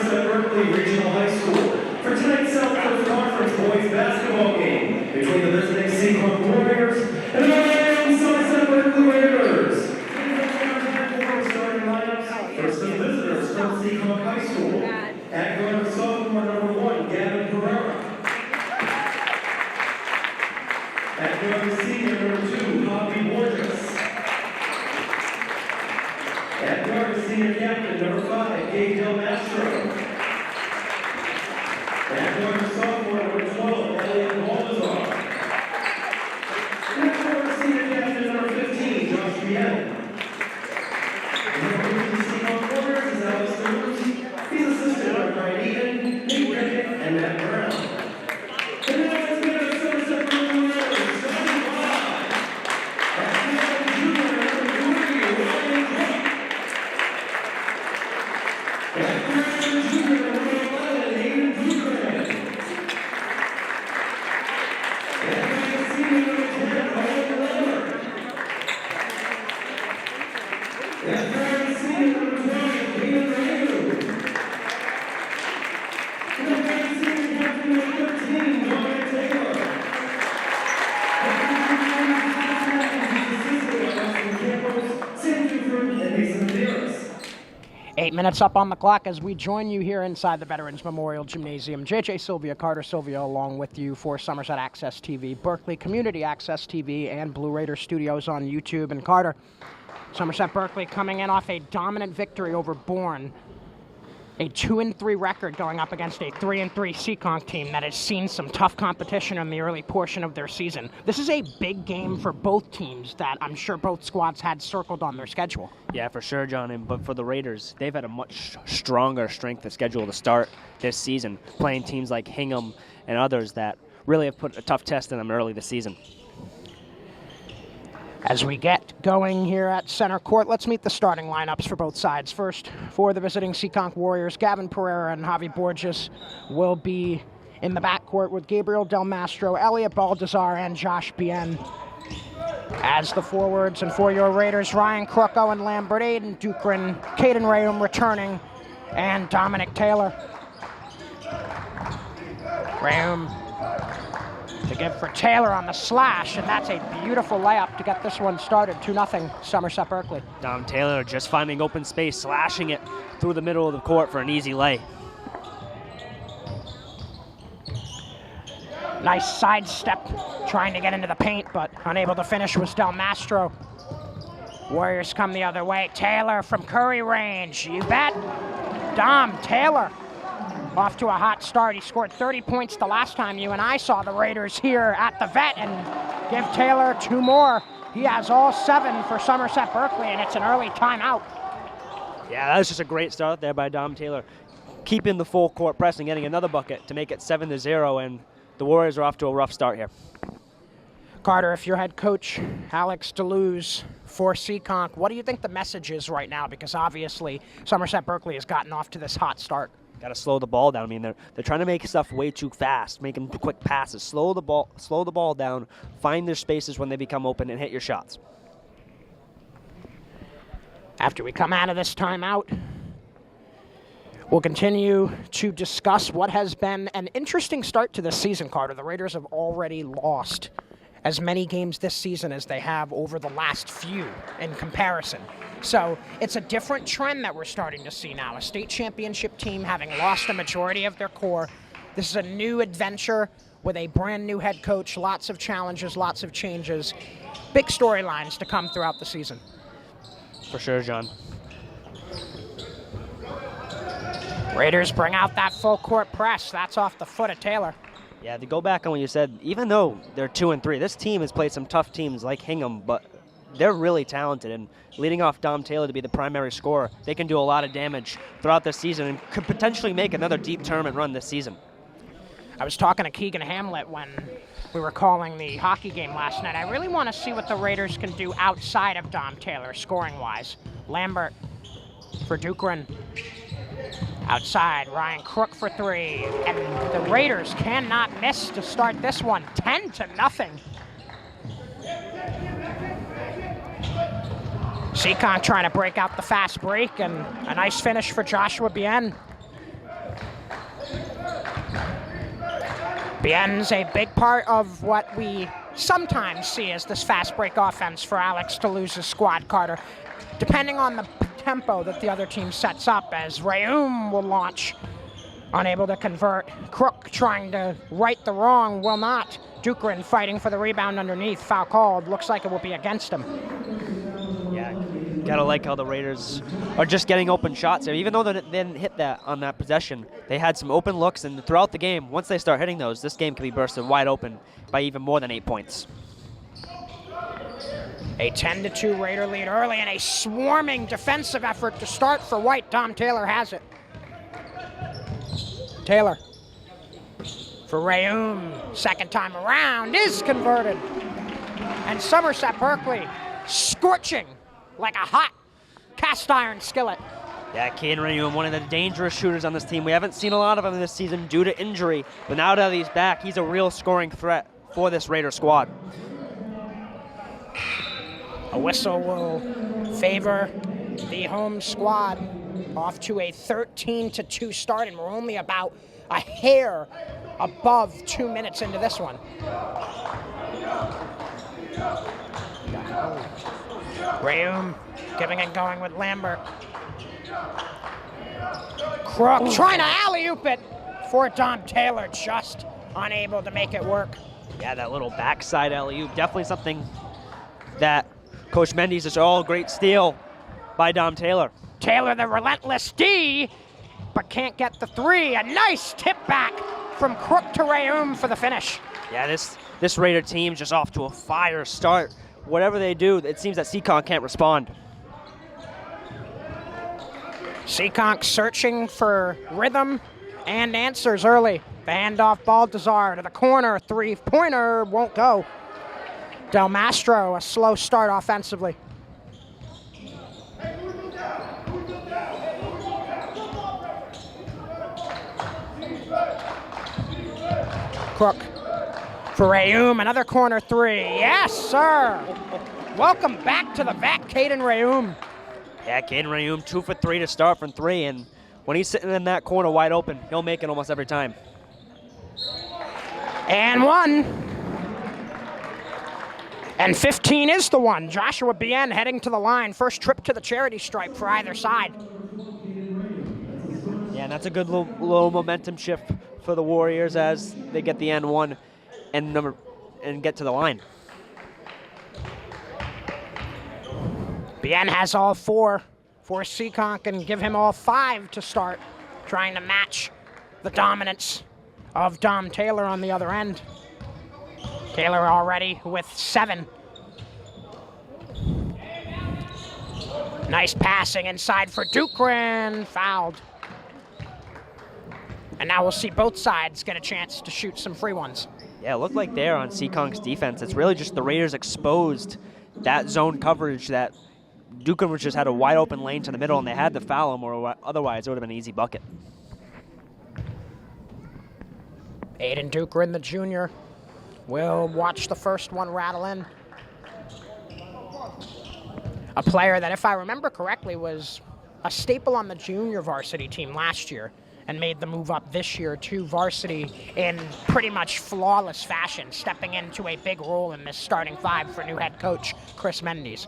Somerset Berley Regional High School for tonight's South Coast Conference boys basketball game between the visiting Seekonk Warriors and the Somerset Berley Raiders. Starting lineups versus the visitors from Seekonk High School. At guard, sophomore number 1, Gavin Pereira. At guard, senior number 2, Javi Borges. At guard, senior captain number 5, Gabe Del Mastro. At guard, sophomore number 12, Elliot Balthazar. At guard, senior captain number 15, Josh Bien. Number 3, Seekonk Warriors is Alex Lewis. He's assisted by Brian Eaton, Nick Rickett, and Matt Brown. And now let's get a Somerset Berley Raiders, starting five. At junior number 3, Ryan Cook. At junior number 11, Hayden Duggan. At senior number 10, Owen Leonard. At senior number 20, Peter Rayu. And senior captain number 13, John Taylor. Sam Duford and Mason Theoris. 8 minutes up on the clock as we join you here inside the Veterans Memorial Gymnasium. JJ Sylvia, Carter Sylvia, along with you for Somerset Access TV, Berkeley Community Access TV, and Blue Raider Studios on YouTube. And Carter, Somerset Berkeley coming in off a dominant victory over Bourne. A 2-3 record going up against a 3-3 Seekonk team that has seen some tough competition in the early portion of their season. This is a big game for both teams that I'm sure both squads had circled on their schedule. Yeah, for sure, John. But for the Raiders, they've had a much stronger strength of schedule to start this season, playing teams like Hingham and others that really have put a tough test in them early this season. As we get going here at center court, let's meet the starting lineups for both sides. First, for the visiting Seekonk Warriors, Gavin Pereira and Javi Borges will be in the backcourt with Gabriel Del Mastro, Elliot Balthazar, and Josh Bien. As the forwards, and for your Raiders, Ryan Crook, Owen Lambert, Aiden Dukran, Caden Rayum returning, and Dominic Taylor. Rayum to give for Taylor on the slash, and that's a beautiful layup to get this one started. 2-0 Somerset Berkeley. Dom Taylor just finding open space, slashing it through the middle of the court for an easy lay. Nice sidestep, trying to get into the paint, but unable to finish was Del Mastro. Warriors come the other way. Taylor from Curry range, you bet. Dom Taylor off to a hot start. He scored 30 points the last time you and I saw the Raiders here at the Vet, and give Taylor 2 more. He has all 7 for Somerset Berkeley, and it's an early timeout. Yeah, that was just a great start there by Dom Taylor, keeping the full court press and getting another bucket to make it 7-0, and the Warriors are off to a rough start here. Carter, if you're head coach Alex Deleuze for Seekonk, what do you think the message is right now? Because obviously Somerset Berkeley has gotten off to this hot start. Got to slow the ball down. I mean, they're trying to make stuff way too fast, making quick passes. Slow the ball down, find their spaces when they become open, and hit your shots. After we come out of this timeout, we'll continue to discuss what has been an interesting start to this season, Carter. The Raiders have already lost as many games this season as they have over the last few in comparison. So it's a different trend that we're starting to see now. A state championship team having lost a majority of their core. This is a new adventure with a brand new head coach, lots of challenges, lots of changes, big storylines to come throughout the season. For sure, John. Raiders bring out that full court press. That's off the foot of Taylor. Yeah, to go back on what you said, even though they're 2-3, this team has played some tough teams like Hingham, but they're really talented, and leading off Dom Taylor to be the primary scorer, they can do a lot of damage throughout this season and could potentially make another deep tournament run this season. I was talking to Keegan Hamlet when we were calling the hockey game last night. I really want to see what the Raiders can do outside of Dom Taylor, scoring-wise. Lambert for Dukran. Outside, Ryan Crook for 3. And the Raiders cannot miss to start this one. 10-0. Seekonk trying to break out the fast break, and a nice finish for Joshua Bien. Bien's a big part of what we sometimes see as this fast break offense for Alex Toulouse's squad, Carter. Depending on the tempo that the other team sets up, as Rayoum will launch, unable to convert. Crook trying to right the wrong, will not. Dukrin fighting for the rebound underneath, foul called. Looks like it will be against him. Yeah, gotta like how the Raiders are just getting open shots there. Even though they didn't hit that on that possession, they had some open looks, and throughout the game, once they start hitting those, this game can be bursted wide open by even more than 8 points. A 10-2 Raider lead early, and a swarming defensive effort to start for White. Dom Taylor has it. Taylor for Rayoum, second time around, is converted. And Somerset Berkeley scorching like a hot cast iron skillet. Yeah, Caden Rayoum, one of the dangerous shooters on this team. We haven't seen a lot of him this season due to injury, but now that he's back, he's a real scoring threat for this Raider squad. A whistle will favor the home squad, off to a 13-2 start, and we're only about a hair above 2 minutes into this one. Rayoum giving and going with Lambert. Crook trying to alley-oop it for Dom Taylor, just unable to make it work. Yeah, that little backside alley-oop, definitely something that Coach Mendes is all great steal by Dom Taylor. Taylor, the relentless D, but can't get the three. A nice tip back from Crook to Rayoum for the finish. Yeah, this Raider team just off to a fire start. Whatever they do, it seems that Seekonk can't respond. Seekonk searching for rhythm and answers early. The handoff, Baltazar to the corner, three-pointer won't go. Del Mastro, a slow start offensively. Crook for Rayoum, another corner three. Yes, sir. Welcome back to the vat, Caden Rayoum. Yeah, Caden Rayoum 2 for 3 to start from 3, and when he's sitting in that corner wide open, he'll make it almost every time. And one. And 15 is the one. Joshua Bien heading to the line. First trip to the charity stripe for either side. Yeah, and that's a good little momentum shift for the Warriors as they get the N1 and get to the line. Bien has all four for Seekonk and give him all 5 to start, trying to match the dominance of Dom Taylor on the other end. Taylor already with 7. Nice passing inside for Dukrin, fouled. And now we'll see both sides get a chance to shoot some free ones. Yeah, it looked like there on Seekonk's defense. It's really just the Raiders exposed that zone coverage that Dukrin just had a wide open lane to the middle, and they had to foul him, or otherwise it would have been an easy bucket. Aiden Dukrin, the junior, will watch the first one rattle in. A player that, if I remember correctly, was a staple on the junior varsity team last year and made the move up this year to varsity in pretty much flawless fashion, stepping into a big role in this starting 5 for new head coach Chris Mendes.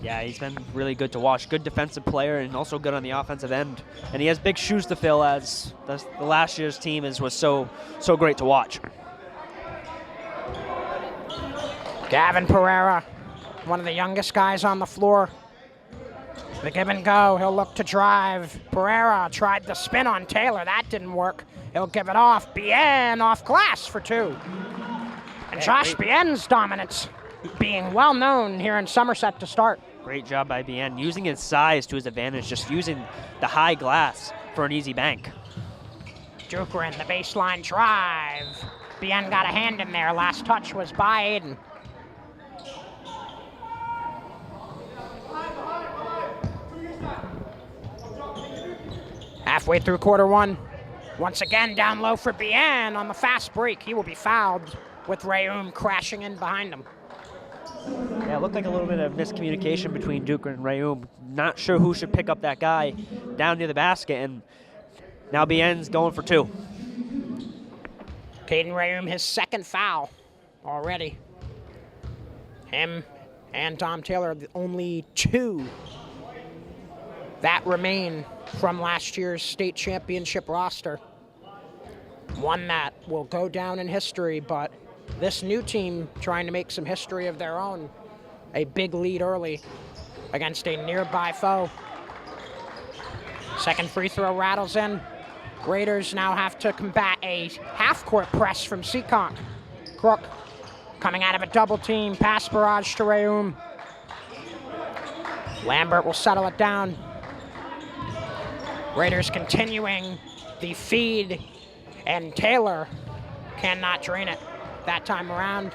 Yeah, he's been really good to watch. Good defensive player and also good on the offensive end. And he has big shoes to fill, as the last year's team was so great to watch. Gavin Pereira, one of the youngest guys on the floor. The give and go, he'll look to drive. Pereira tried the spin on Taylor, that didn't work. He'll give it off. Bien off glass for 2. And Josh Bien's dominance being well known here in Somerset to start. Great job by Bien, using his size to his advantage, just using the high glass for an easy bank. Dukrin, the baseline drive. Bien got a hand in there. Last touch was by Aiden. Halfway through quarter 1. Once again down low for Bien on the fast break. He will be fouled with Rayoum crashing in behind him. Yeah, it looked like a little bit of miscommunication between Dukrin and Rayoum. Not sure who should pick up that guy down near the basket, and now Bien's going for 2. Caden Rayum, his second foul already. Him and Dom Taylor are the only two that remain from last year's state championship roster. One that will go down in history, but this new team trying to make some history of their own. A big lead early against a nearby foe. Second free throw rattles in. Raiders now have to combat a half-court press from Seekonk. Crook coming out of a double team, pass barrage to Rayum. Lambert will settle it down. Raiders continuing the feed, and Taylor cannot drain it that time around.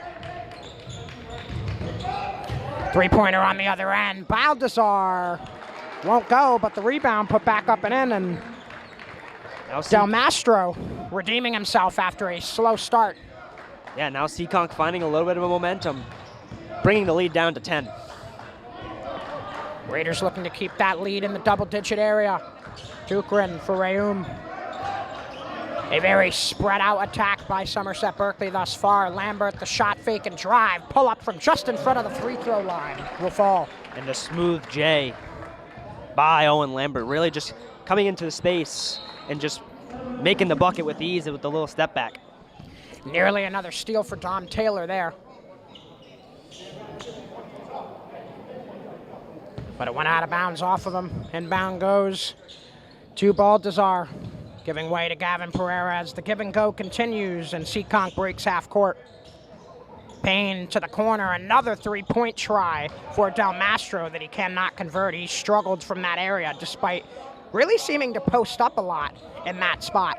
Three-pointer on the other end. Baldassar won't go, but the rebound put back up and in, and Del Mastro redeeming himself after a slow start. Yeah, now Seekonk finding a little bit of a momentum, bringing the lead down to 10. Raiders looking to keep that lead in the double-digit area. Dukran for Rayum. A very spread-out attack by Somerset Berkeley thus far. Lambert, the shot fake and drive. Pull up from just in front of the free throw line. Will fall. And the smooth J by Owen Lambert, really just coming into the space and just making the bucket with ease with the little step back. Nearly another steal for Dom Taylor there. But it went out of bounds off of him. Inbound goes to Baldassar, giving way to Gavin Pereira as the give and go continues, and Seekonk breaks half court. Payne to the corner, another three-point try for Del Mastro that he cannot convert. He struggled from that area despite really seeming to post up a lot in that spot.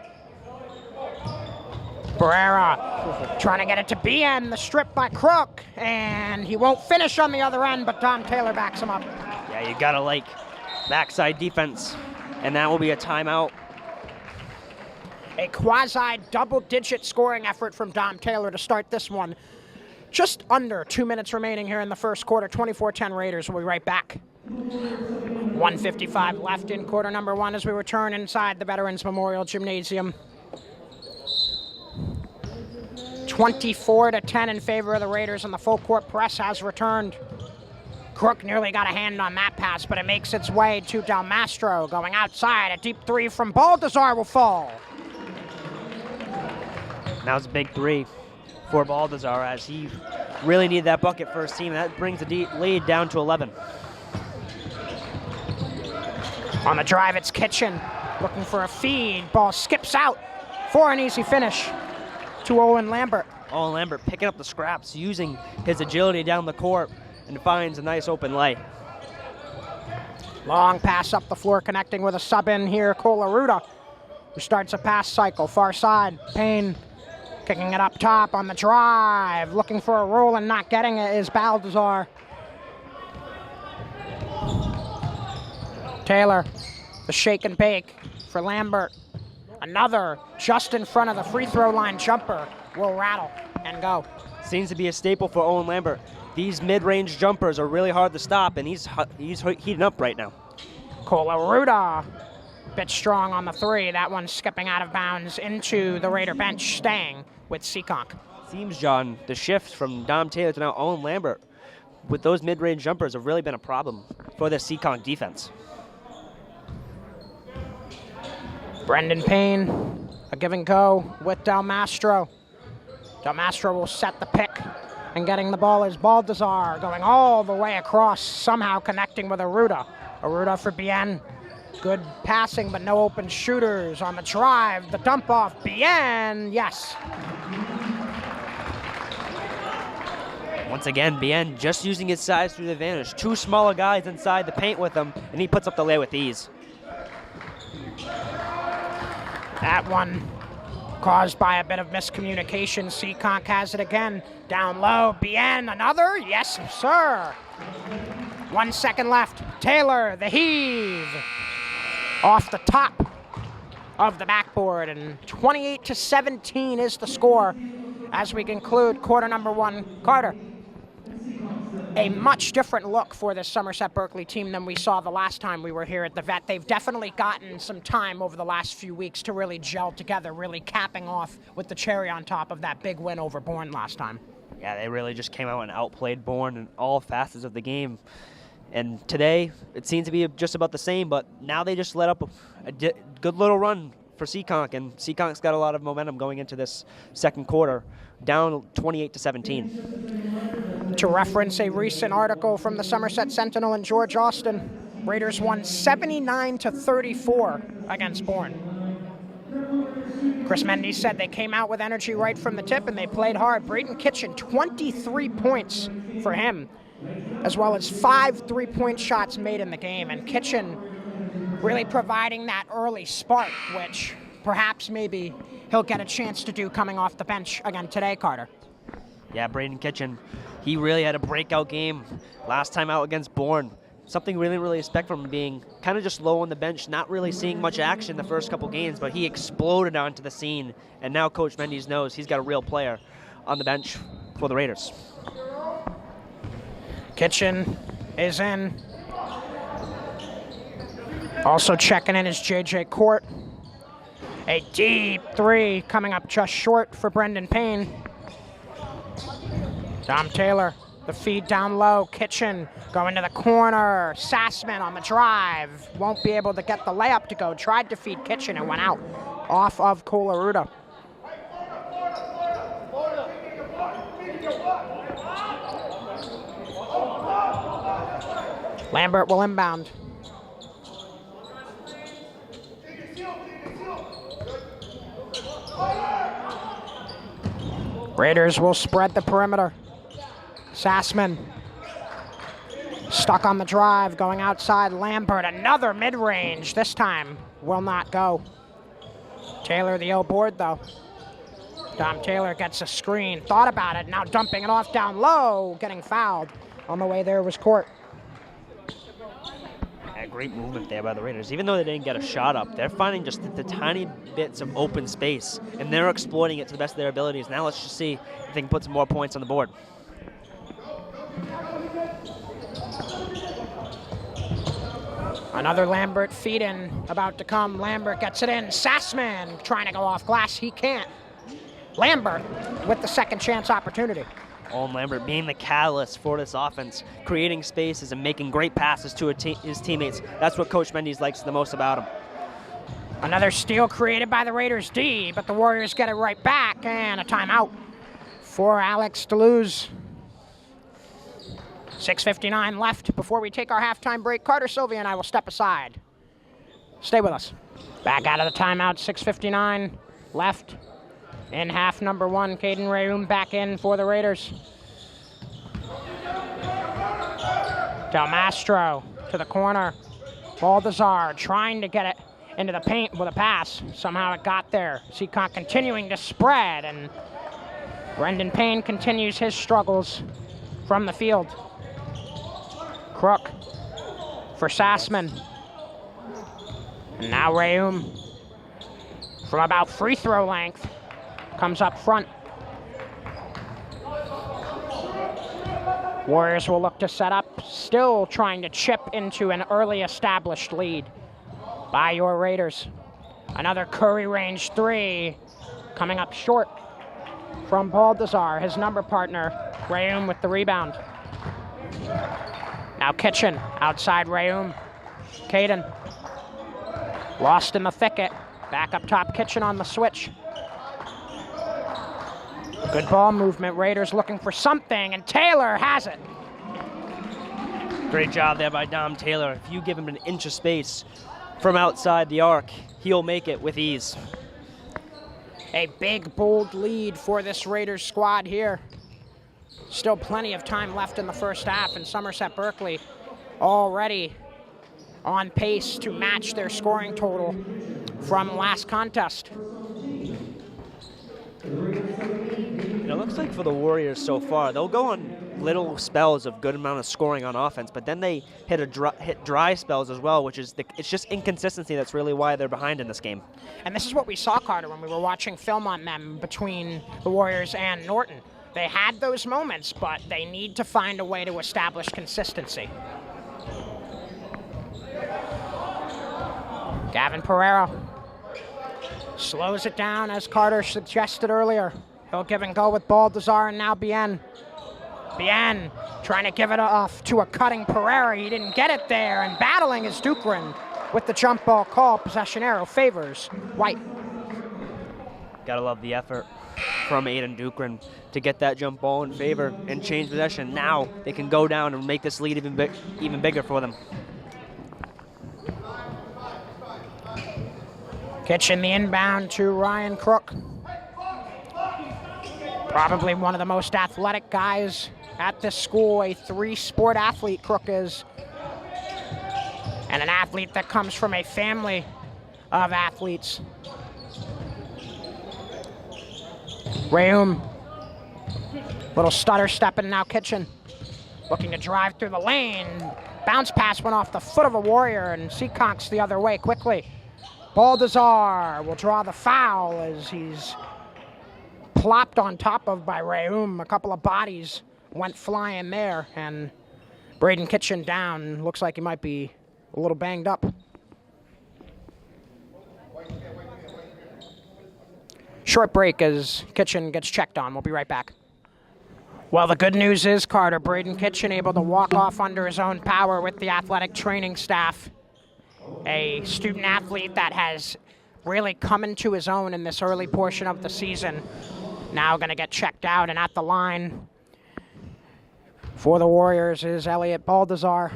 Pereira trying to get it to BN, the strip by Crook, and he won't finish on the other end, but Dom Taylor backs him up. Yeah, you gotta like backside defense, and that will be a timeout. A quasi-double-digit scoring effort from Dom Taylor to start this one. Just under 2 minutes remaining here in the first quarter. 24-10 Raiders. We'll be right back. 1:55 left in quarter number one as we return inside the Veterans Memorial Gymnasium. 24-10 in favor of the Raiders, and the full court press has returned. Crook nearly got a hand on that pass, but it makes its way to Del Mastro. Going outside, a deep three from Baldassar will fall. Now it's a big three for Baldassar as he really needed that bucket for his team. That brings the lead down to 11. On the drive, it's Kitchen looking for a feed. Ball skips out for an easy finish to Owen Lambert. Owen Lambert picking up the scraps, using his agility down the court, and finds a nice open lay. Long pass up the floor, connecting with a sub in here, Colaruda, who starts a pass cycle. Far side, Payne kicking it up top on the drive. Looking for a roll and not getting it is Baldassar. Taylor, the shake and bake for Lambert. Another just in front of the free throw line jumper will rattle and go. Seems to be a staple for Owen Lambert. These mid-range jumpers are really hard to stop, and he's heating up right now. Colaruda, bit strong on the three. That one skipping out of bounds into the Raider bench, staying with Seekonk. Seems, John, the shift from Dom Taylor to now Owen Lambert with those mid-range jumpers have really been a problem for the Seekonk defense. Brendan Payne, a give and go with Del Mastro. Del Mastro will set the pick, and getting the ball is Baldassar, going all the way across, somehow connecting with Aruda. Aruda for Bien. Good passing, but no open shooters. On the drive, the dump off, Bien, yes. Once again, Bien just using his size to the advantage. Two smaller guys inside the paint with him, and he puts up the lay with ease. That one caused by a bit of miscommunication. Seekonk has it again. Down low, Bien, another? Yes, sir. 1 second left. Taylor, the heave. Off the top of the backboard, and 28-17 is the score as we conclude quarter number one. Carter. a much different look for this Somerset Berkeley team than we saw the last time we were here at the Vet. They've definitely gotten some time over the last few weeks to really gel together, really capping off with the cherry on top of that big win over Bourne last time. Yeah, they really just came out and outplayed Bourne in all facets of the game. And today, it seems to be just about the same, but now they just let up a good little run for Seekonk, and Seekonk's got a lot of momentum going into this second quarter, down 28-17. To reference a recent article from the Somerset Sentinel and George Austin, Raiders won 79-34 against Bourne. Chris Mendes said they came out with energy right from the tip and they played hard. Braden Kitchen, 23 points for him, as well as 5 3-point shots made in the game. And Kitchen really providing that early spark, which perhaps maybe he'll get a chance to do coming off the bench again today, Carter. Yeah, Braden Kitchen, he really had a breakout game last time out against Bourne. Something really respect from him, being kind of just low on the bench, not really seeing much action the first couple games, but he exploded onto the scene, and now Coach Mendes knows he's got a real player on the bench for the Raiders. Kitchen is in. Also checking in is J.J. Court. A deep three coming up just short for Brendan Payne. Dom Taylor, the feed down low. Kitchen going to the corner. Sassman on the drive. Won't be able to get the layup to go. Tried to feed Kitchen and went out off of Colaruda. Lambert will inbound. Raiders will spread the perimeter. Sassman stuck on the drive, going outside. Lambert, another mid-range. This time will not go. Taylor the O board, though. Dom Taylor gets a screen. Thought about it. Now dumping it off down low. Getting fouled. On the way there was Court. Yeah, great movement there by the Raiders. Even though they didn't get a shot up, they're finding just the tiny bits of open space, and they're exploiting it to the best of their abilities. Now let's just see if they can put some more points on the board. Another Lambert feed-in about to come. Lambert gets it in. Sassman trying to go off glass. He can't. Lambert with the second chance opportunity. Owen Lambert being the catalyst for this offense, creating spaces and making great passes to his teammates. That's what Coach Mendes likes the most about him. Another steal created by the Raiders D, but the Warriors get it right back, and a timeout for Alex Deleuze. 6:59 left before we take our halftime break. Carter Sylvia and I will step aside. Stay with us. Back out of the timeout, 6:59 left in half number one. Caden Rayoum back in for the Raiders. Del Mastro to the corner. Baldazar trying to get it into the paint with a pass. Somehow it got there. Seekonk continuing to spread, and Brendan Payne continues his struggles from the field. Crook for Sassman. And now Rayoum from about free throw length comes up front. Warriors will look to set up, still trying to chip into an early established lead by your Raiders. Another Curry range three coming up short from Baldazar, his number partner. Rayoum with the rebound. Now Kitchen outside Rayoum. Caden lost in the thicket. Back up top, Kitchen on the switch. Good ball movement. Raiders looking for something, and Taylor has it. Great job there by Dom Taylor. If you give him an inch of space from outside the arc, he'll make it with ease. A big, bold lead for this Raiders squad here. Still plenty of time left in the first half, and Somerset Berkeley already on pace to match their scoring total from last contest. It looks like for the Warriors so far, they'll go on little spells of good amount of scoring on offense, but then they hit dry spells as well, which is it's just inconsistency that's really why they're behind in this game. And this is what we saw, Carter, when we were watching film on them between the Warriors and Norton. They had those moments, but they need to find a way to establish consistency. Gavin Pereira slows it down, as Carter suggested earlier. He'll give and go with Baldassar, and now Bien. Bien trying to give it off to a cutting Pereira. He didn't get it there, and battling is Dukran with the jump ball call. Possession arrow favors White. Gotta love the effort from Aiden Dukran to get that jump ball in favor and change possession. Now they can go down and make this lead even bigger for them. Kitchen the inbound to Ryan Crook. Probably one of the most athletic guys at this school, a three-sport athlete Crook is. And an athlete that comes from a family of athletes. Rayum, little stutter stepping now. Kitchen looking to drive through the lane. Bounce pass went off the foot of a Warrior, and Seekonk's the other way quickly. Baldassar will draw the foul as he's plopped on top of by Rayum. A couple of bodies went flying there, and Braden Kitchen down. Looks like he might be a little banged up. Short break as Kitchen gets checked on. We'll be right back. Well, the good news is, Carter, Braden Kitchen able to walk off under his own power with the athletic training staff. A student athlete that has really come into his own in this early portion of the season. Now going to get checked out, and at the line for the Warriors is Elliot Baldassar.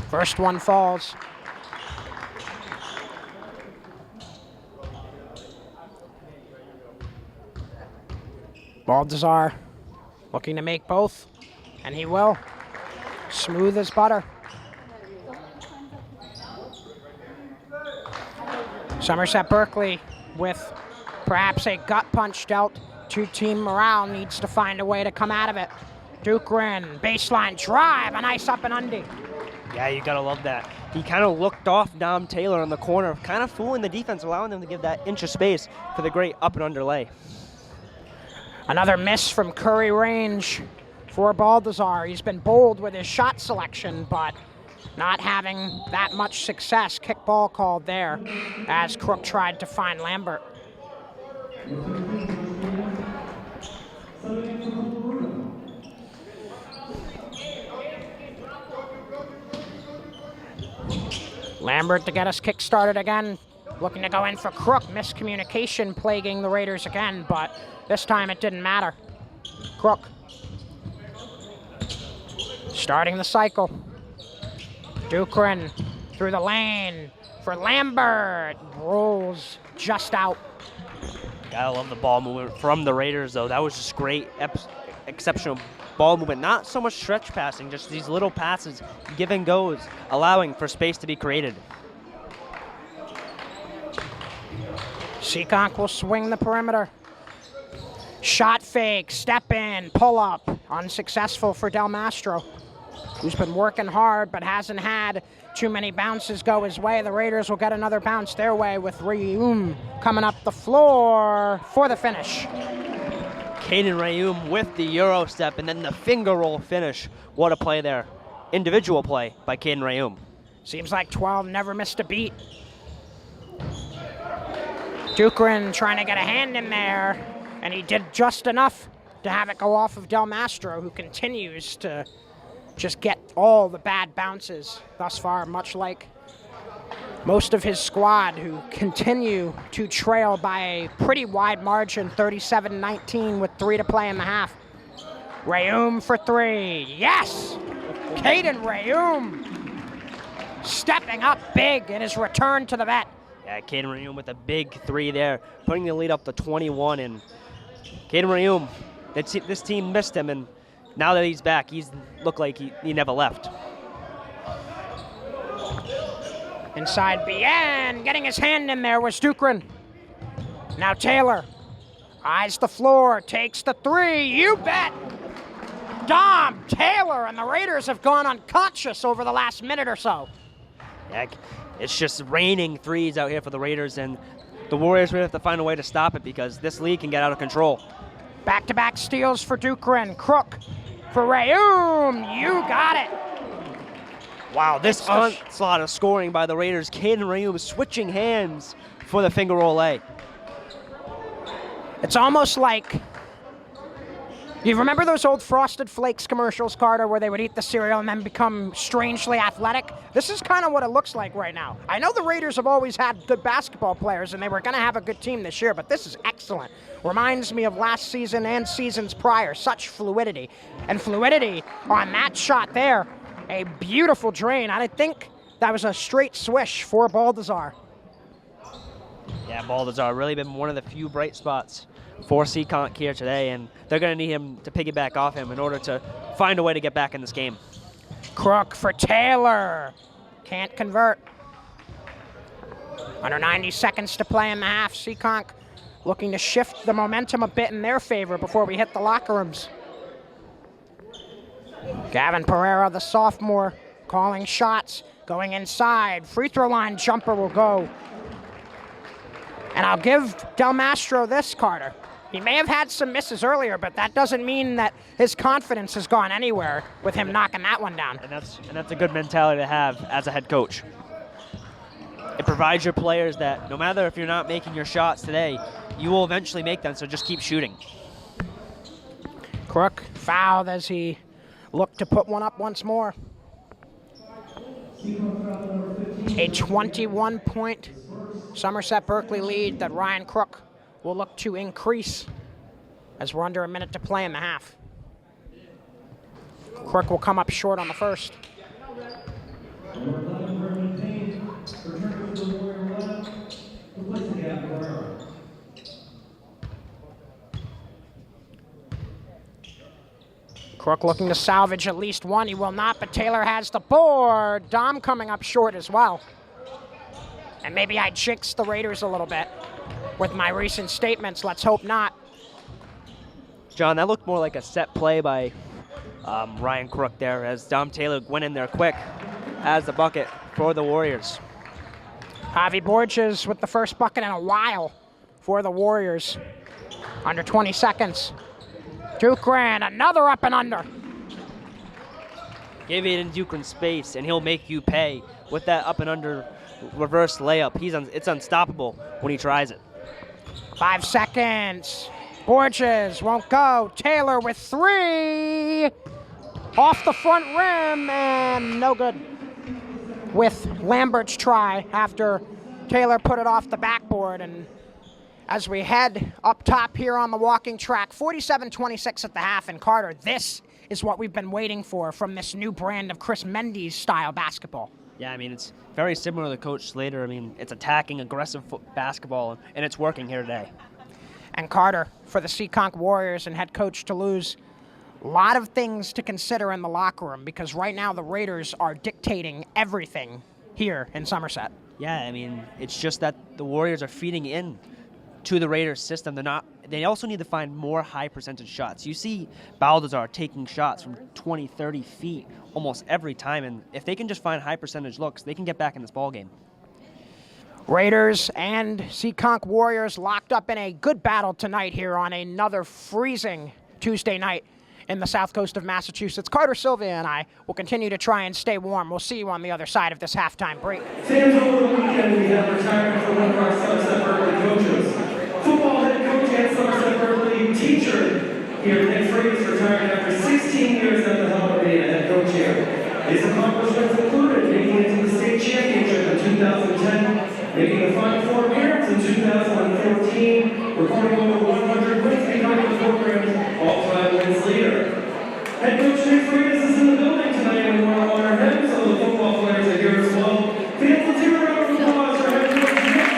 First one falls. Baldassar looking to make both, and he will. Smooth as butter. Somerset Berkeley with perhaps a gut punch dealt to team morale, needs to find a way to come out of it. Dukran, baseline drive, a nice up and undie. Yeah, you gotta love that. He kind of looked off Dom Taylor in the corner, kind of fooling the defense, allowing them to give that inch of space for the great up and underlay. Another miss from Curry range for Baldassar. He's been bold with his shot selection, but not having that much success. Kickball called there as Crook tried to find Lambert. Lambert to get us kick-started again. Looking to go in for Crook. Miscommunication plaguing the Raiders again, but this time it didn't matter. Crook starting the cycle. Dukran through the lane for Lambert. Rolls just out. Gotta love the ball movement from the Raiders, though. That was just great, exceptional ball movement. Not so much stretch passing, just these little passes, give and goes, allowing for space to be created. Seekonk will swing the perimeter. Shot fake, step in, pull up. Unsuccessful for Del Mastro, who's been working hard but hasn't had too many bounces go his way. The Raiders will get another bounce their way with Rayum coming up the floor for the finish. Caden Rayum with the Euro step and then the finger roll finish. What a play there. Individual play by Caden Rayum. Seems like 12 never missed a beat. Dukran trying to get a hand in there, and he did just enough to have it go off of Del Mastro, who continues to just get all the bad bounces thus far, much like most of his squad, who continue to trail by a pretty wide margin, 37-19 with 3 to play in the half. Rayum for 3, yes! Caden Rayum stepping up big in his return to the vet. Yeah, Caden Rayum with a big 3 there, putting the lead up to 21. And Caden Rayum, this team missed him, and now that he's back, he's looked like he never left. Inside Bien, getting his hand in there was Dukran. Now Taylor eyes the floor, takes the 3, you bet! Dom Taylor, and the Raiders have gone unconscious over the last minute or so. Yeah, it's just raining threes out here for the Raiders, and the Warriors will have to find a way to stop it because this lead can get out of control. Back-to-back steals for Dukran. Crook for Rayum. You got it. Wow, this onslaught of scoring by the Raiders. Caden Rayum switching hands for the finger roll A. It's almost like, you remember those old Frosted Flakes commercials, Carter, where they would eat the cereal and then become strangely athletic? This is kind of what it looks like right now. I know the Raiders have always had good basketball players, and they were going to have a good team this year, but this is excellent. Reminds me of last season and seasons prior. Such fluidity. And fluidity on that shot there. A beautiful drain. I think that was a straight swish for Baldassar. Yeah, Baldassar really been one of the few bright spots for Seekonk here today, and they're going to need him to piggyback off him in order to find a way to get back in this game. Crook for Taylor. Can't convert. Under 90 seconds to play in the half. Seekonk looking to shift the momentum a bit in their favor before we hit the locker rooms. Gavin Pereira, the sophomore, calling shots, going inside. Free throw line jumper will go. And I'll give Del Mastro this, Carter. He may have had some misses earlier, but that doesn't mean that his confidence has gone anywhere with him knocking that one down. And that's a good mentality to have as a head coach. It provides your players that no matter if you're not making your shots today, you will eventually make them, so just keep shooting. Crook fouled as he looked to put one up once more. A 21-point Somerset Berkeley lead that Ryan Crook will look to increase as we're under a minute to play in the half. Crook will come up short on the first. Crook looking to salvage at least one. He will not, but Taylor has the board. Dom coming up short as well. And maybe I jinxed the Raiders a little bit with my recent statements. Let's hope not. John, that looked more like a set play by Ryan Crook there as Dom Taylor went in there quick as the bucket for the Warriors. Javi Borges with the first bucket in a while for the Warriors. Under 20 seconds. Dukran, another up and under. Give Aiden Dukran space, and he'll make you pay with that up and under reverse layup. It's unstoppable when he tries it. 5 seconds. Borges won't go. Taylor with three. Off the front rim, and no good with Lambert's try after Taylor put it off the backboard. And as we head up top here on the walking track, 47-26 at the half. And Carter, this is what we've been waiting for from this new brand of Chris Mendes style basketball. Yeah, I mean, it's very similar to Coach Slater. I mean, it's attacking, aggressive basketball, and it's working here today. And Carter, for the Seekonk Warriors and head coach Toulouse, a lot of things to consider in the locker room because right now the Raiders are dictating everything here in Somerset. Yeah, I mean, it's just that the Warriors are feeding in to the Raiders system. They also need to find more high percentage shots. You see Baldassar taking shots from 20, 30 feet almost every time, and if they can just find high percentage looks, they can get back in this ball game. Raiders and Seekonk Warriors locked up in a good battle tonight here on another freezing Tuesday night in the south coast of Massachusetts. Carter Sylvia and I will continue to try and stay warm. We'll see you on the other side of this halftime break. Fans, over the weekend we have retirement for one of our Somerset Berkeley coaches. Football head coach and Somerset Berkeley teacher here, Nick Freeze, retired after 16 years at the helm of being a head coach here. His accomplishments included making it to the state championship in 2010, making the Final Four appearance in 2014, recording over 100 wins behind the program's all-time wins leader. Head coach Nick Freeze is in the building tonight, and we want to honor him. Some of the football players are here as well. Fans, let's hear a round of applause for head coach Nick Freeze.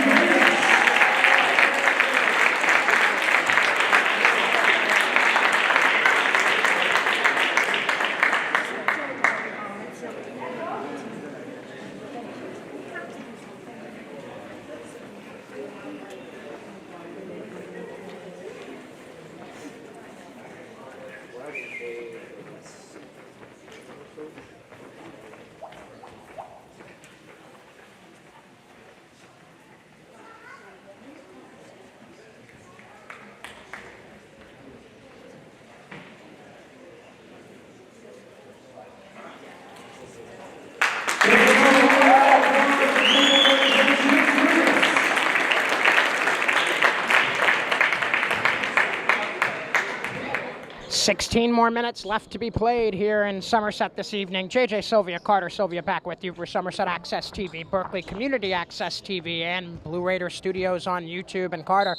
16 more minutes left to be played here in Somerset this evening. JJ Sylvia, Carter Sylvia back with you for Somerset Access TV, Berkeley Community Access TV, and Blue Raider Studios on YouTube. And Carter,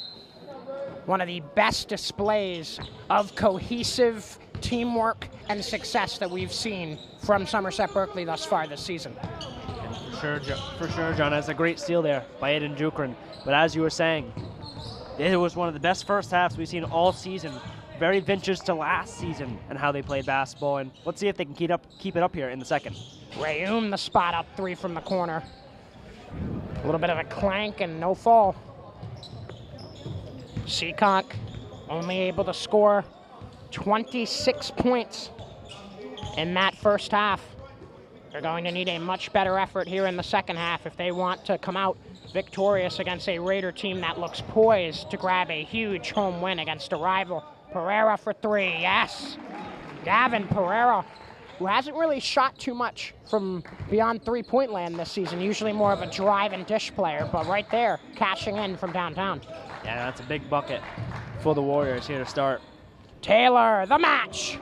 one of the best displays of cohesive teamwork and success that we've seen from Somerset Berkeley thus far this season. For sure, John. That's a great steal there by Aiden Dukran. But as you were saying, it was one of the best first halves we've seen all season. Very vintage to last season and how they played basketball. And let's see if they can keep it up here in the second. Rayoum, the spot up three from the corner. A little bit of a clank and no fall. Seekonk only able to score 26 points in that first half. They're going to need a much better effort here in the second half if they want to come out victorious against a Raider team that looks poised to grab a huge home win against a rival. Pereira for three, yes. Gavin Pereira, who hasn't really shot too much from beyond three-point land this season, usually more of a drive and dish player, but right there, cashing in from downtown. Yeah, that's a big bucket for the Warriors here to start. Taylor, the match.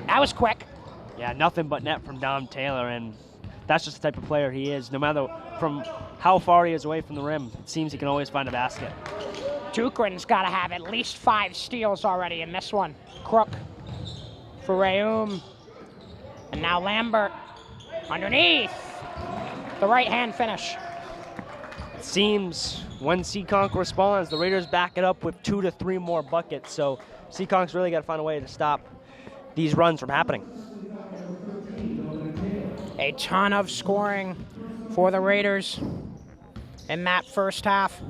That was quick. Yeah, nothing but net from Dom Taylor, and that's just the type of player he is. No matter from how far he is away from the rim, it seems he can always find a basket. Dukran's got to have at least 5 steals already in this one. Crook for Rayoum. And now Lambert underneath. The right-hand finish. It seems when Seekonk responds, the Raiders back it up with 2 to 3 more buckets. So Seekonk's really got to find a way to stop these runs from happening. A ton of scoring for the Raiders in that first half.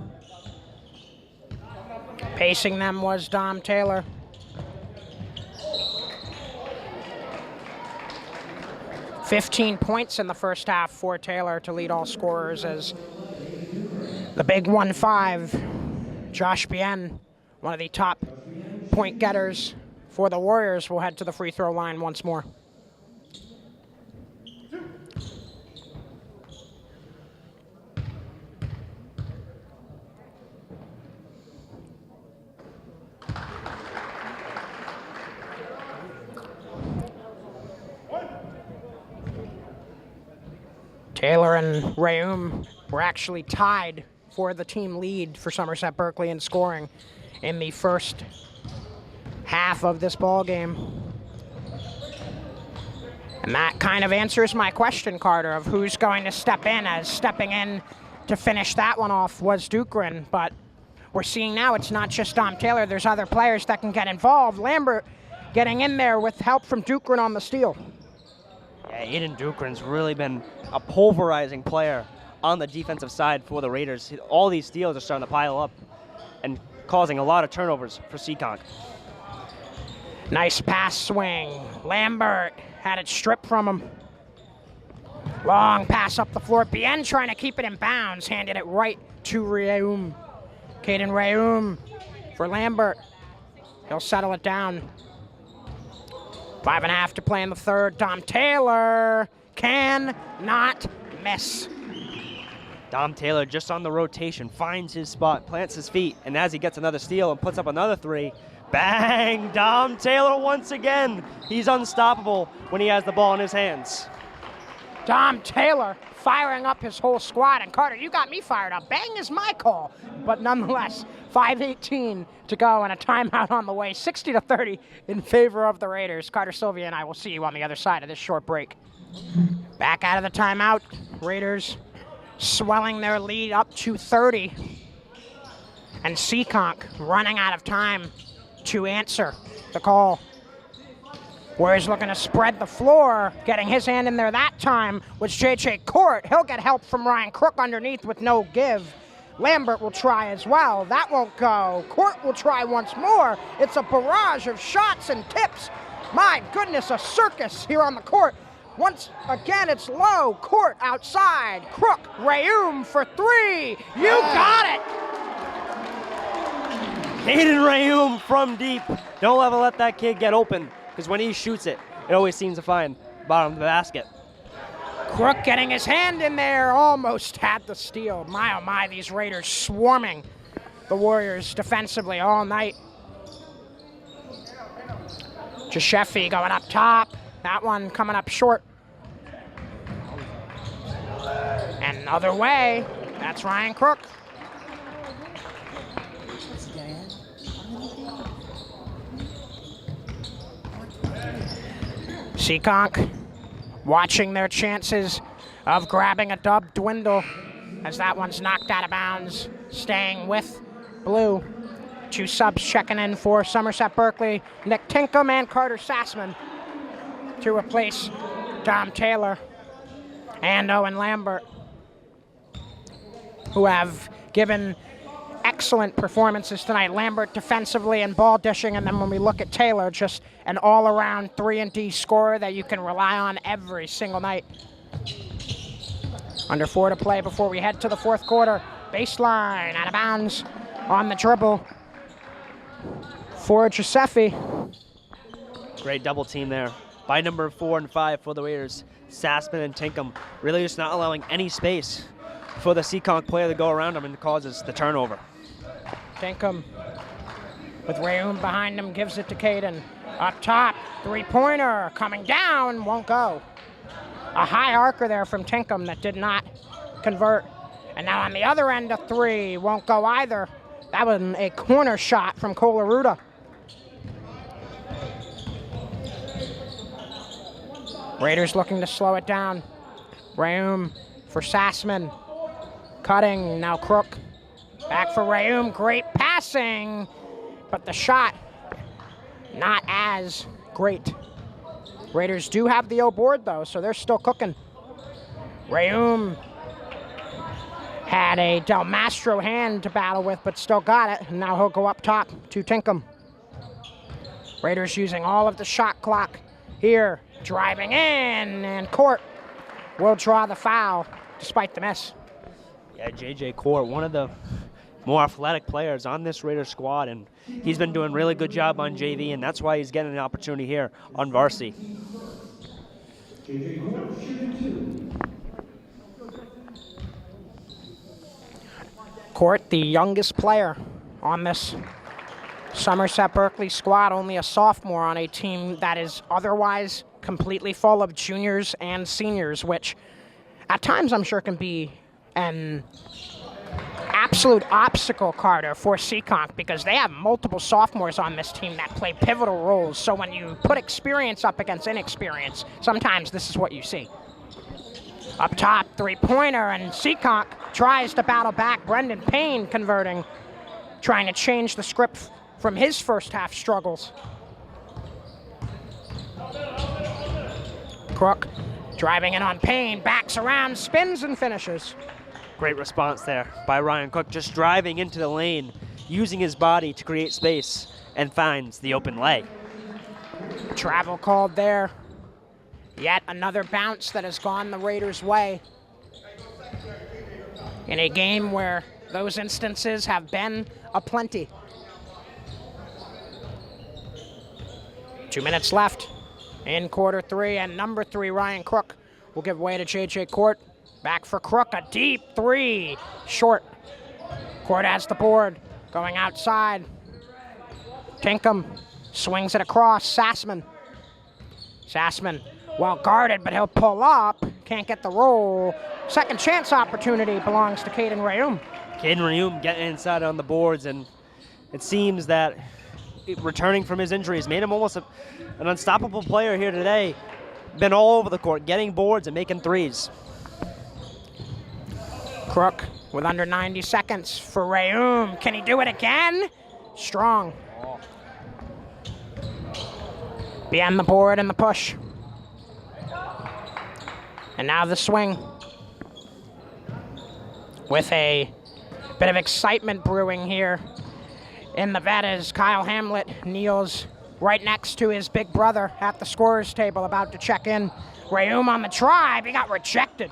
Pacing them was Dom Taylor. $15 points in the first half for Taylor to lead all scorers as the big 1-5, Josh Bien, one of the top point getters for the Warriors, will head to the free throw line once more. Taylor and Rayoum were actually tied for the team lead for Somerset Berkeley in scoring in the first half of this ball game. And that kind of answers my question, Carter, of who's going to step in, as stepping in to finish that one off was Dukran. But we're seeing now it's not just Dom Taylor. There's other players that can get involved. Lambert getting in there with help from Dukran on the steal. Yeah, Aiden Dukran's really been a pulverizing player on the defensive side for the Raiders. All these steals are starting to pile up and causing a lot of turnovers for Seekonk. Nice pass swing. Lambert had it stripped from him. Long pass up the floor. Bien trying to keep it in bounds. Handed it right to Rayoum. Caden Rayoum for Lambert. He'll settle it down. 5.5 to play in the third. Dom Taylor cannot miss. Dom Taylor just on the rotation, finds his spot, plants his feet, and as he gets another steal and puts up another three, bang! Dom Taylor once again. He's unstoppable when he has the ball in his hands. Dom Taylor firing up his whole squad. And Carter, you got me fired up. Bang is my call. But nonetheless, 5:18 to go and a timeout on the way. 60-30 in favor of the Raiders. Carter Sylvia and I will see you on the other side of this short break. Back out of the timeout. Raiders swelling their lead up to 30. And Seekonk running out of time to answer the call. Warriors looking to spread the floor. Getting his hand in there that time was J.J. Court. He'll get help from Ryan Crook underneath with no give. Lambert will try as well. That won't go. Court will try once more. It's a barrage of shots and tips. My goodness, a circus here on the court. Once again, it's low. Court outside. Crook, Rayoum for three. You got it. Aiden Rayoum from deep. Don't ever let that kid get open, because when he shoots it, it always seems to find bottom of the basket. Crook getting his hand in there, almost had the steal. My, oh my, these Raiders swarming the Warriors defensively all night. Giuseppe going up top. That one coming up short. And another way. That's Ryan Crook. Seekonk watching their chances of grabbing a dub dwindle as that one's knocked out of bounds, staying with blue. 2 subs checking in for Somerset Berkeley, Nick Tinkham and Carter Sassman to replace Dom Taylor and Owen Lambert, who have given excellent performances tonight. Lambert defensively and ball dishing, and then when we look at Taylor, just an all-around 3-and-D scorer that you can rely on every single night. Under 4 to play before we head to the 4th quarter. Baseline, out of bounds on the dribble for Giuseppe. Great double team there by number 4 and 5 for the Raiders. Sassman and Tinkham really just not allowing any space for the Seekonk player to go around him and causes the turnover. Tinkham with Rayoum behind him, gives it to Caden. Up top, 3-pointer coming down, won't go. A high arcer there from Tinkham that did not convert. And now on the other end, a 3 won't go either. That was a corner shot from Colaruda. Raiders looking to slow it down. Rayoum for Sassman. Cutting, now Crook. Back for Rayoum, great passing, but the shot not as great. Raiders do have the O board though, so they're still cooking. Rayoum had a Del Mastro hand to battle with, but still got it. And now he'll go up top to Tinkham. Raiders using all of the shot clock here, driving in, and Court will draw the foul despite the miss. Yeah, J.J. Court, one of the more athletic players on this Raiders squad, and he's been doing a really good job on JV, and that's why he's getting an opportunity here on varsity. Court, the youngest player on this Somerset Berkeley squad, only a sophomore on a team that is otherwise completely full of juniors and seniors, which at times I'm sure can be an absolute obstacle, Carter, for Seekonk, because they have multiple sophomores on this team that play pivotal roles. So when you put experience up against inexperience, sometimes this is what you see. Up top, 3-pointer, and Seekonk tries to battle back. Brendan Payne converting, trying to change the script from his first half struggles. Crook driving in on Payne, backs around, spins and finishes. Great response there by Ryan Cook, just driving into the lane, using his body to create space, and finds the open leg. Travel called there. Yet another bounce that has gone the Raiders' way. In a game where those instances have been aplenty. 2 minutes left in quarter 3, and number 3, Ryan Crook, will give way to J.J. Court. Back for Crook, a deep 3, short. Court has the board, going outside. Tinkham swings it across, Sassman. Sassman, well guarded, but he'll pull up, can't get the roll. Second chance opportunity belongs to Caden Rayoum. Caden Rayoum getting inside on the boards, and it seems that returning from his injuries made him almost an unstoppable player here today. Been all over the court, getting boards and making threes. Crook with under 90 seconds for Rayoum. Can he do it again? Strong. Beyond the board and the push. And now the swing. With a bit of excitement brewing here in the vet as Kyle Hamlet kneels right next to his big brother at the scorer's table, about to check in. Rayoum on the drive, he got rejected.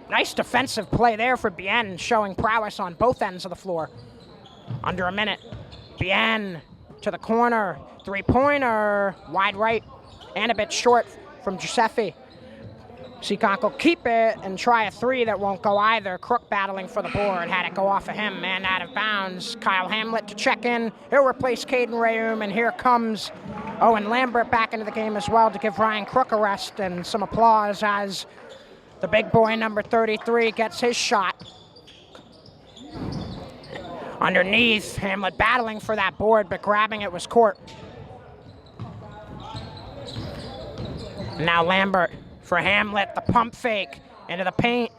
Nice defensive play there for Bien, showing prowess on both ends of the floor. Under a minute. Bien to the corner. 3-pointer, wide right, and a bit short from Giuseppe. Seekonk will keep it and try a 3 that won't go either. Crook battling for the board, had it go off of him and out of bounds. Kyle Hamlet to check in. He'll replace Caden Rayoum, and here comes Oh, and Lambert back into the game as well to give Ryan Crook a rest, and some applause as the big boy, number 33, gets his shot. Underneath, Hamlet battling for that board, but grabbing it was Court. Now Lambert for Hamlet, the pump fake into the paint.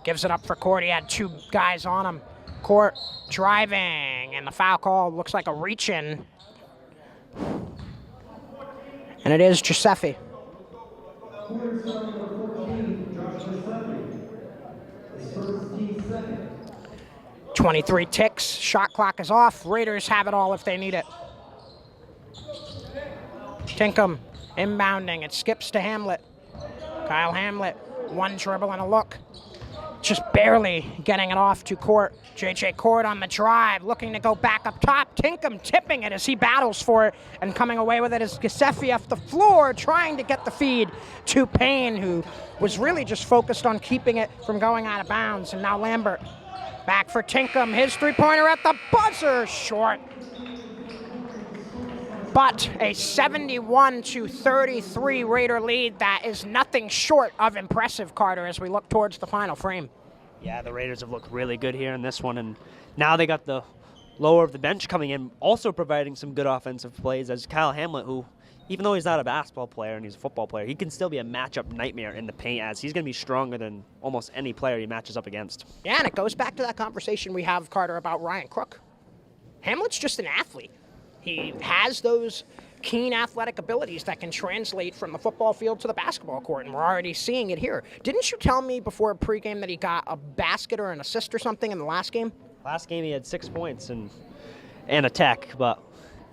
Gives it up for Court. He had two guys on him. Court driving, and the foul call looks like a reach-in. And it is Giuseppe. 23 ticks, shot clock is off. Raiders have it all if they need it. Tinkham inbounding, it skips to Hamlet. Kyle Hamlet, one dribble and a look. Just barely getting it off to Court. J.J. Court on the drive, looking to go back up top. Tinkham tipping it as he battles for it, and coming away with it is Giuseppe off the floor, trying to get the feed to Payne, who was really just focused on keeping it from going out of bounds. And now Lambert back for Tinkham. His three-pointer at the buzzer, short. But a 71-33 Raider lead that is nothing short of impressive, Carter, as we look towards the final frame. Yeah, the Raiders have looked really good here in this one, and now they got the lower of the bench coming in, also providing some good offensive plays, as Kyle Hamlet, who, even though he's not a basketball player and he's a football player, he can still be a matchup nightmare in the paint, as he's going to be stronger than almost any player he matches up against. Yeah, and it goes back to that conversation we have, Carter, about Ryan Crook. Hamlet's just an athlete. He has those keen athletic abilities that can translate from the football field to the basketball court, and we're already seeing it here. Didn't you tell me before pregame that he got a basket or an assist or something in the last game? Last game he had 6 points and a tech, but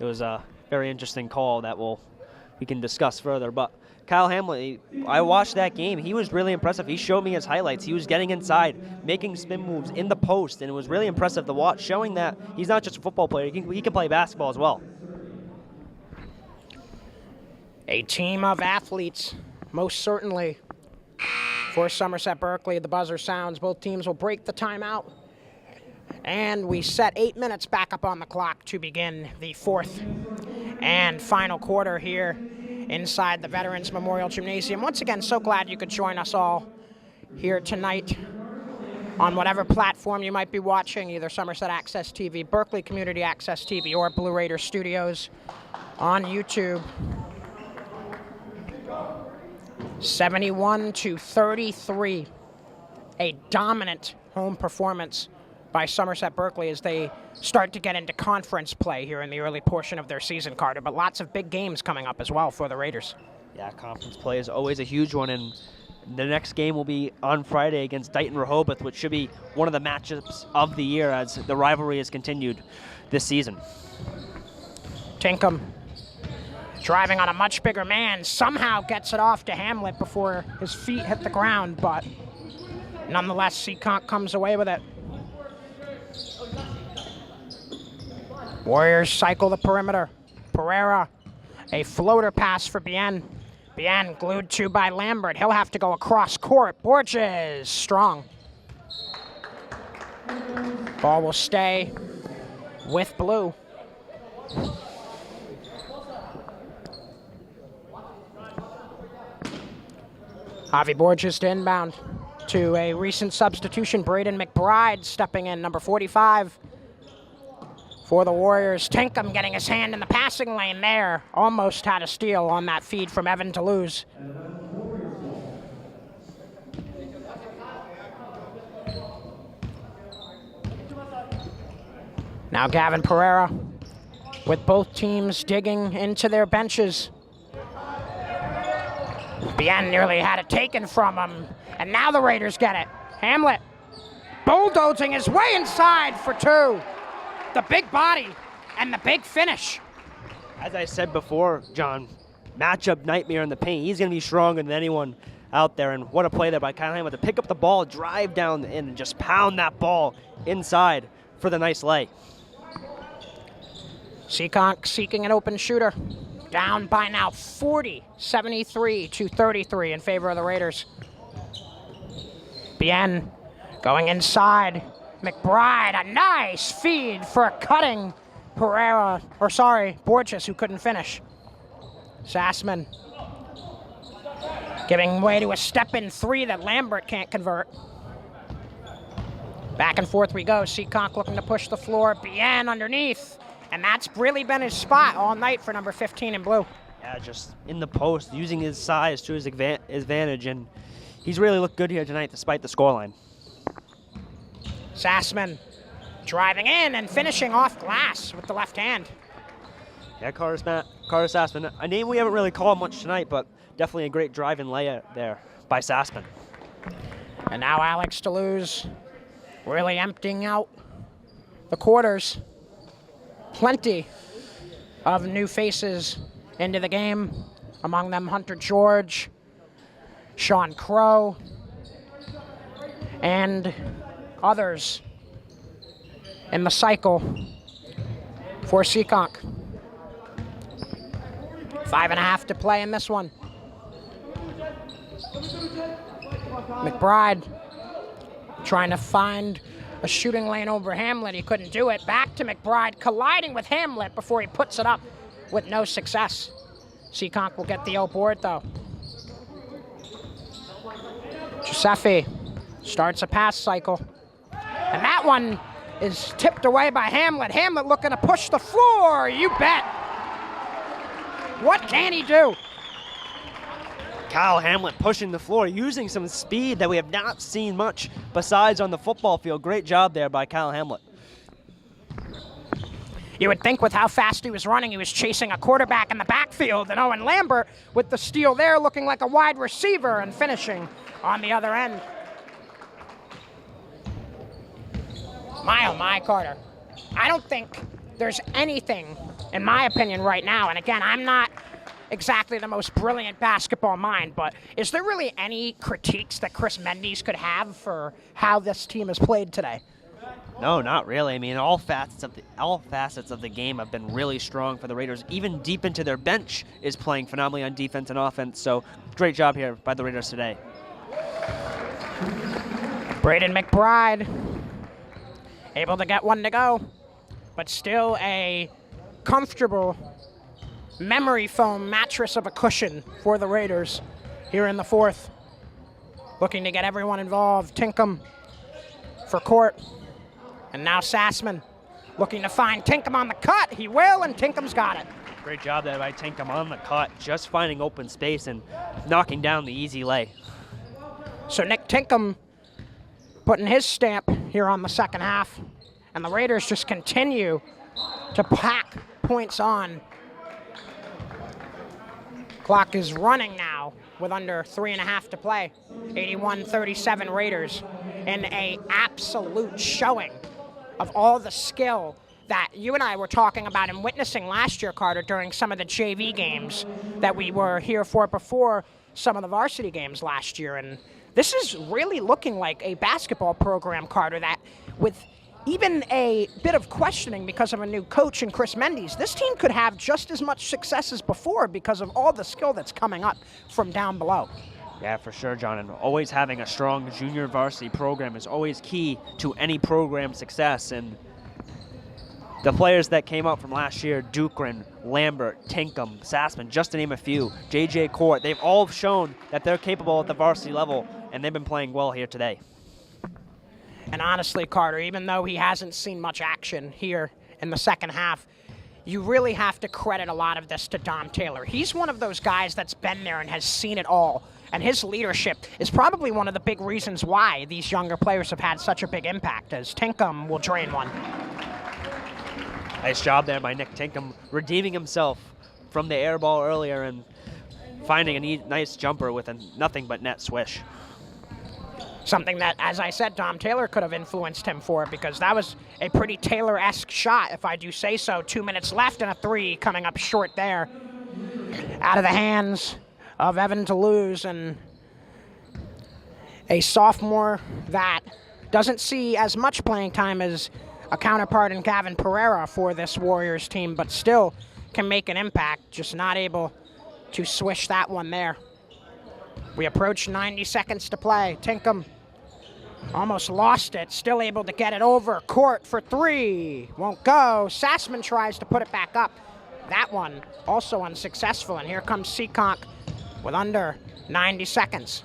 it was a very interesting call that we can discuss further. But Kyle Hamlet, I watched that game. He was really impressive. He showed me his highlights. He was getting inside, making spin moves in the post, and it was really impressive to watch, showing that he's not just a football player. He can play basketball as well. A team of athletes, most certainly, for Somerset Berkeley. The buzzer sounds. Both teams will break the timeout. And we set 8 minutes back up on the clock to begin the fourth and final quarter here inside the Veterans Memorial Gymnasium. Once again, so glad you could join us all here tonight on whatever platform you might be watching, either Somerset Access TV, Berkeley Community Access TV, or Blue Raider Studios on YouTube. 71-33, a dominant home performance by Somerset Berkeley as they start to get into conference play here in the early portion of their season, Carter, but lots of big games coming up as well for the Raiders. Yeah, conference play is always a huge one, and the next game will be on Friday against Dighton Rehoboth, which should be one of the matchups of the year as the rivalry has continued this season. Tinkham driving on a much bigger man, somehow gets it off to Hamlet before his feet hit the ground, but nonetheless, Seekonk comes away with it. Warriors cycle the perimeter. Pereira, a floater pass for Bien. Bien glued to by Lambert. He'll have to go across court. Borges, strong. Ball will stay with Blue. Javi Borges to inbound to a recent substitution. Braden McBride stepping in, number 45. For the Warriors, Tinkham getting his hand in the passing lane there. Almost had a steal on that feed from Evan Toulouse. Now Gavin Pereira with both teams digging into their benches. Bien nearly had it taken from him, and now the Raiders get it. Hamlet bulldozing his way inside for two. The big body and the big finish. As I said before, John, matchup nightmare in the paint. He's going to be stronger than anyone out there, and what a play there by Kyle Hamlet to pick up the ball, drive down in, and just pound that ball inside for the nice lay. Seekonk seeking an open shooter. Down by now 40, 73-33 in favor of the Raiders. Bien going inside. McBride, a nice feed for a cutting Borges, who couldn't finish. Sassman giving way to a step-in three that Lambert can't convert. Back and forth we go. Seekonk looking to push the floor. Bien underneath. And that's really been his spot all night for number 15 in blue. Yeah, just in the post, using his size to his advantage, and he's really looked good here tonight despite the scoreline. Sassman driving in and finishing off glass with the left hand. Yeah, Carter Sassman, a name we haven't really called much tonight, but definitely a great drive and layup there by Sassman. And now Alex Deleuze really emptying out the quarters. Plenty of new faces into the game. Among them, Hunter George, Sean Crow, and others in the cycle for Seekonk. 5.5 to play in this one. McBride trying to find a shooting lane over Hamlet. He couldn't do it. Back to McBride, colliding with Hamlet before he puts it up with no success. Seekonk will get the O board, though. Giuseppe starts a pass cycle. And that one is tipped away by Hamlet. Hamlet looking to push the floor. You bet. What can he do? Kyle Hamlet pushing the floor, using some speed that we have not seen much besides on the football field. Great job there by Kyle Hamlet. You would think with how fast he was running, he was chasing a quarterback in the backfield. And Owen Lambert with the steal there, looking like a wide receiver and finishing on the other end. My, oh my, Carter. I don't think there's anything, in my opinion right now, and again, I'm not exactly the most brilliant basketball mind, but is there really any critiques that Chris Mendes could have for how this team has played today? No, not really. I mean, all facets of the game have been really strong for the Raiders. Even deep into their bench is playing phenomenally on defense and offense, so great job here by the Raiders today. Braden McBride able to get one to go, but still a comfortable memory foam mattress of a cushion for the Raiders here in the fourth. Looking to get everyone involved. Tinkham for court. And now Sassman looking to find Tinkham on the cut. He will, and Tinkham's got it. Great job there by Tinkham on the cut, just finding open space and knocking down the easy lay. So Nick Tinkham putting his stamp here on the second half. And the Raiders just continue to pack points on. Clock is running now with under 3.5 to play. 81-37 Raiders in a absolute showing of all the skill that you and I were talking about and witnessing last year, Carter, during some of the JV games that we were here for before some of the varsity games last year. And this is really looking like a basketball program, Carter, that with even a bit of questioning because of a new coach in Chris Mendes, this team could have just as much success as before because of all the skill that's coming up from down below. Yeah, for sure, John. And always having a strong junior varsity program is always key to any program success. And the players that came out from last year, Dukran, Lambert, Tinkham, Sassman, just to name a few, J.J. Court, they've all shown that they're capable at the varsity level, and they've been playing well here today. And honestly, Carter, even though he hasn't seen much action here in the second half, you really have to credit a lot of this to Dom Taylor. He's one of those guys that's been there and has seen it all. And his leadership is probably one of the big reasons why these younger players have had such a big impact, as Tinkham will drain one. Nice job there by Nick Tinkham, redeeming himself from the air ball earlier and finding a nice jumper with a nothing but net swish. Something that, as I said, Dom Taylor could have influenced him for, because that was a pretty Taylor-esque shot, if I do say so. 2 minutes left and a three coming up short there. Out of the hands of Evan Deleuze, and a sophomore that doesn't see as much playing time as a counterpart in Gavin Pereira for this Warriors team, but still can make an impact, just not able to swish that one there. We approach 90 seconds to play. Tinkham almost lost it, still able to get it over. Court for three, won't go. Sassman tries to put it back up. That one also unsuccessful, and here comes Seekonk with under 90 seconds.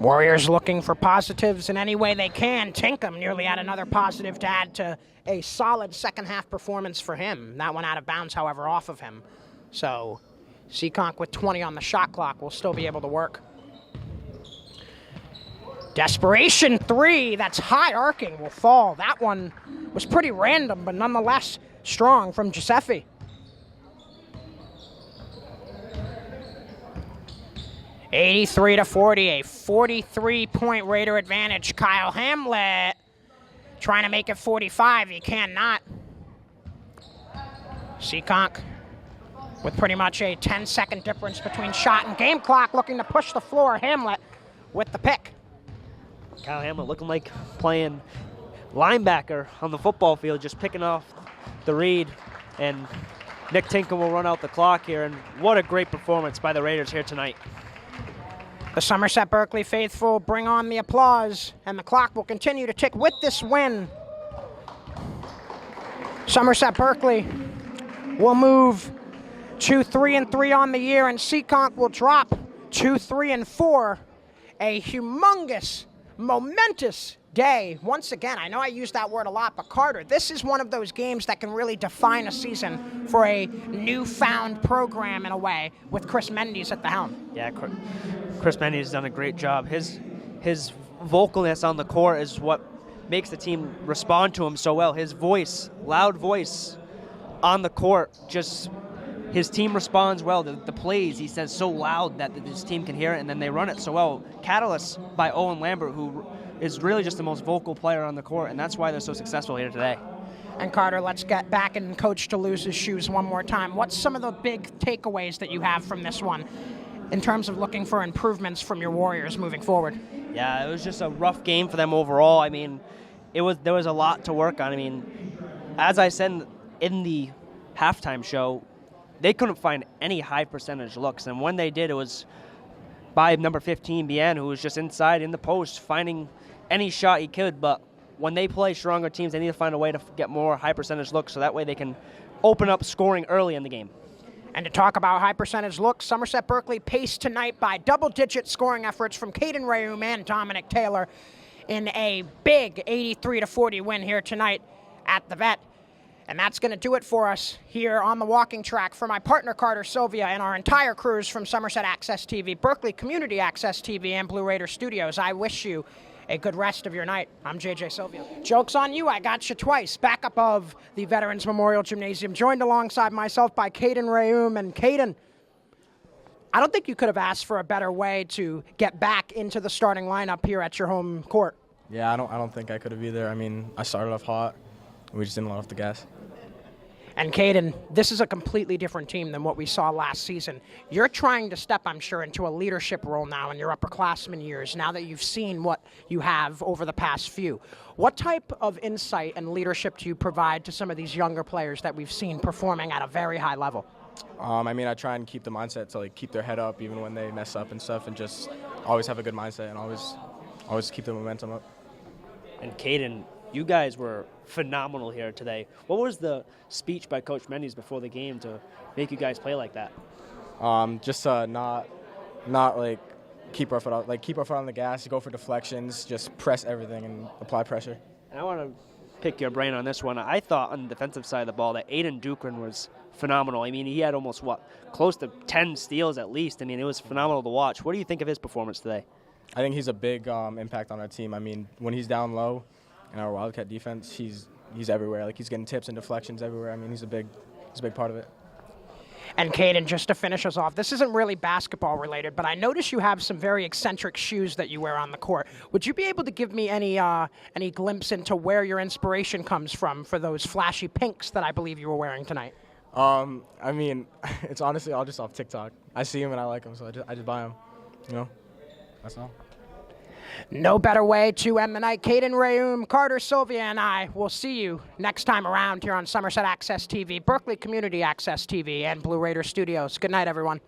Warriors looking for positives in any way they can. Tinkham nearly had another positive to add to a solid second half performance for him. That one out of bounds, however, off of him. So Seekonk with 20 on the shot clock will still be able to work. Desperation three, that's high arcing, will fall. That one was pretty random, but nonetheless strong from Giuseppe. (83-40), a 43-point Raider advantage. Kyle Hamlet trying to make it 45. He cannot. Seekonk with pretty much a 10-second difference between shot and game clock, looking to push the floor. Hamlet with the pick. Kyle Hamlet looking like playing linebacker on the football field, just picking off the read, and Nick Tinkham will run out the clock here, and what a great performance by the Raiders here tonight. The Somerset Berkeley faithful bring on the applause, and the clock will continue to tick with this win. Somerset Berkeley will move to 3-3 on the year, and Seekonk will drop to 3-4. A humongous, momentous day. Once again, I know I use that word a lot, but Carter, this is one of those games that can really define a season for a newfound program in a way, with Chris Mendes at the helm. Yeah, Chris Mendes has done a great job. His vocalness on the court is what makes the team respond to him so well. His voice, loud voice on the court, just his team responds well. The plays he says so loud that his team can hear it, and then they run it so well. Catalyst by Owen Lambert, who is really just the most vocal player on the court, and that's why they're so successful here today. And Carter, let's get back in Coach DeLuse's shoes one more time. What's some of the big takeaways that you have from this one in terms of looking for improvements from your Warriors moving forward? Yeah, it was just a rough game for them overall. I mean, there was a lot to work on. I mean, as I said in the halftime show, they couldn't find any high percentage looks, and when they did, it was by number 15, Bien, who was just inside in the post, finding any shot he could. But when they play stronger teams, they need to find a way to get more high percentage looks, so that way they can open up scoring early in the game. And to talk about high percentage looks, Somerset Berkeley paced tonight by double-digit scoring efforts from Caden Rayum and Dominic Taylor in a big 83-40 win here tonight at the Vet. And that's going to do it for us here on the walking track. For my partner, Carter Sylvia, and our entire crews from Somerset Access TV, Berkeley Community Access TV, and Blue Raider Studios, I wish you a good rest of your night. I'm JJ Sylvia. Joke's on you, I got you twice. Back above the Veterans Memorial Gymnasium, joined alongside myself by Caden Rayum. And Caden, I don't think you could have asked for a better way to get back into the starting lineup here at your home court. Yeah, I don't think I could have either. I mean, I started off hot. We just didn't let off the gas. And Caden, this is a completely different team than what we saw last season. You're trying to step, I'm sure, into a leadership role now in your upperclassmen years, now that you've seen what you have over the past few. What type of insight and leadership do you provide to some of these younger players that we've seen performing at a very high level? I mean, I try and keep the mindset to keep their head up even when they mess up and stuff, and just always have a good mindset and always keep the momentum up. And Caden, you guys were phenomenal here today. What was the speech by Coach Mendes before the game to make you guys play like that? Just not keep our foot on the gas, go for deflections, just press everything and apply pressure. And I want to pick your brain on this one. I thought on the defensive side of the ball that Aiden Dukran was phenomenal. I mean, he had almost close to 10 steals at least. I mean, it was phenomenal to watch. What do you think of his performance today? I think he's a big impact on our team. I mean, when he's down low in our Wildcat defense, he's everywhere. He's getting tips and deflections everywhere. I mean, he's a big part of it. And Caden, just to finish us off, this isn't really basketball related, but I notice you have some very eccentric shoes that you wear on the court. Would you be able to give me any glimpse into where your inspiration comes from for those flashy pinks that I believe you were wearing tonight? I mean, it's honestly all just off TikTok. I see them and I like them, so I just buy them. You know, that's all. No better way to end the night. Caden Rayum, Carter Sylvia, and I will see you next time around here on Somerset Access TV, Berkeley Community Access TV, and Blue Raider Studios. Good night, everyone.